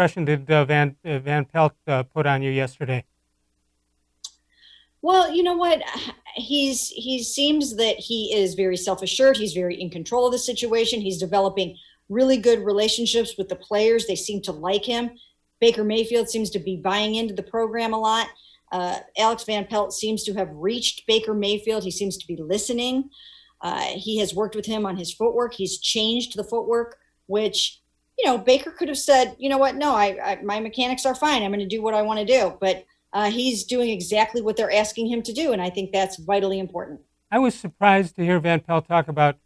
impression did Van Pelt put on you yesterday? Well, you know what? He seems that he is very self-assured. He's very in control of the situation. He's developing really good relationships with the players. They seem to like him. Baker Mayfield seems to be buying into the program a lot. Alex Van Pelt seems to have reached Baker Mayfield. He seems to be listening. He has worked with him on his footwork. He's changed the footwork, which, Baker could have said, you know what? No, my mechanics are fine. I'm going to do what I want to do. But he's doing exactly what they're asking him to do. And I think that's vitally important. I was surprised to hear Van Pelt talk about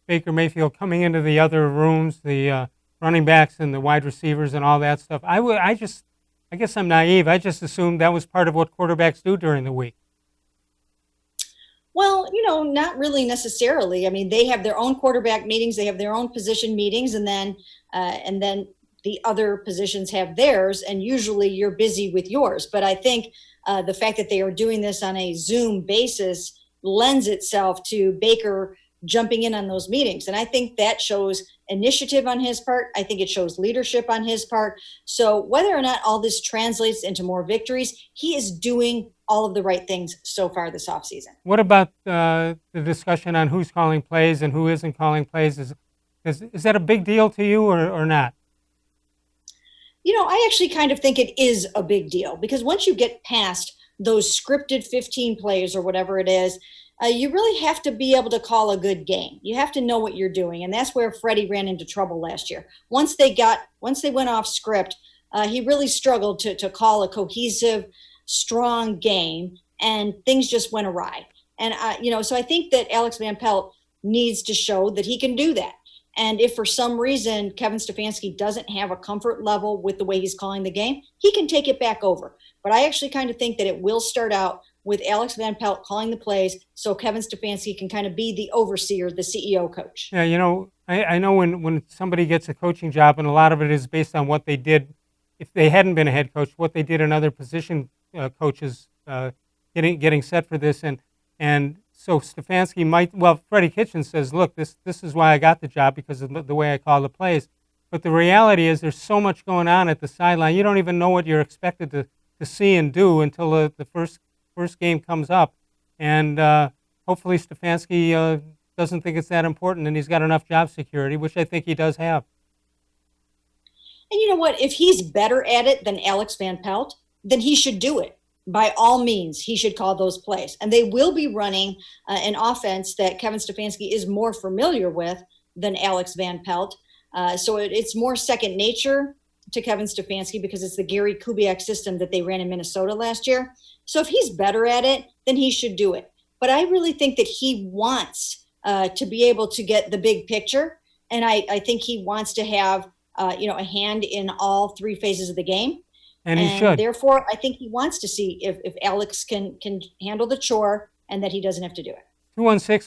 Baker Mayfield coming into the other rooms, the running backs and the wide receivers and all that stuff. I guess I'm naive. I just assumed that was part of what quarterbacks do during the week. Well, not really necessarily. I mean, they have their own quarterback meetings, they have their own position meetings, and then the other positions have theirs, and usually you're busy with yours. But I think the fact that they are doing this on a Zoom basis lends itself to Baker jumping in on those meetings. And I think that shows initiative on his part. I think it shows leadership on his part. So whether or not all this translates into more victories, he is doing all of the right things so far this offseason. What about the discussion on who's calling plays and who isn't calling plays? Is that a big deal to you or not? I actually kind of think it is a big deal because once you get past those scripted 15 plays or whatever it is, you really have to be able to call a good game. You have to know what you're doing, and that's where Freddie ran into trouble last year. Once they went off script, he really struggled to call a cohesive, strong game, and things just went awry. And so I think that Alex Van Pelt needs to show that he can do that. And if for some reason Kevin Stefanski doesn't have a comfort level with the way he's calling the game, he can take it back over. But I actually kind of think that it will start out with Alex Van Pelt calling the plays so Kevin Stefanski can kind of be the overseer, the CEO coach. Yeah, I know when somebody gets a coaching job, and a lot of it is based on what they did, if they hadn't been a head coach, what they did in other position coaches getting set for this, and so Stefanski might. Well, Freddie Kitchens says, "Look, this is why I got the job because of the way I call the plays." But the reality is, there's so much going on at the sideline. You don't even know what you're expected to see and do until the first game comes up, and hopefully Stefanski doesn't think it's that important, and he's got enough job security, which I think he does have. And you know what? If he's better at it than Alex Van Pelt, then he should do it. By all means, he should call those plays. And they will be running an offense that Kevin Stefanski is more familiar with than Alex Van Pelt. So it's more second nature to Kevin Stefanski because it's the Gary Kubiak system that they ran in Minnesota last year. So if he's better at it, then he should do it. But I really think that he wants to be able to get the big picture. And I think he wants to have, a hand in all three phases of the game. And he And should. therefore, I think he wants to see if Alex can handle the chore and that he doesn't have to do it. 216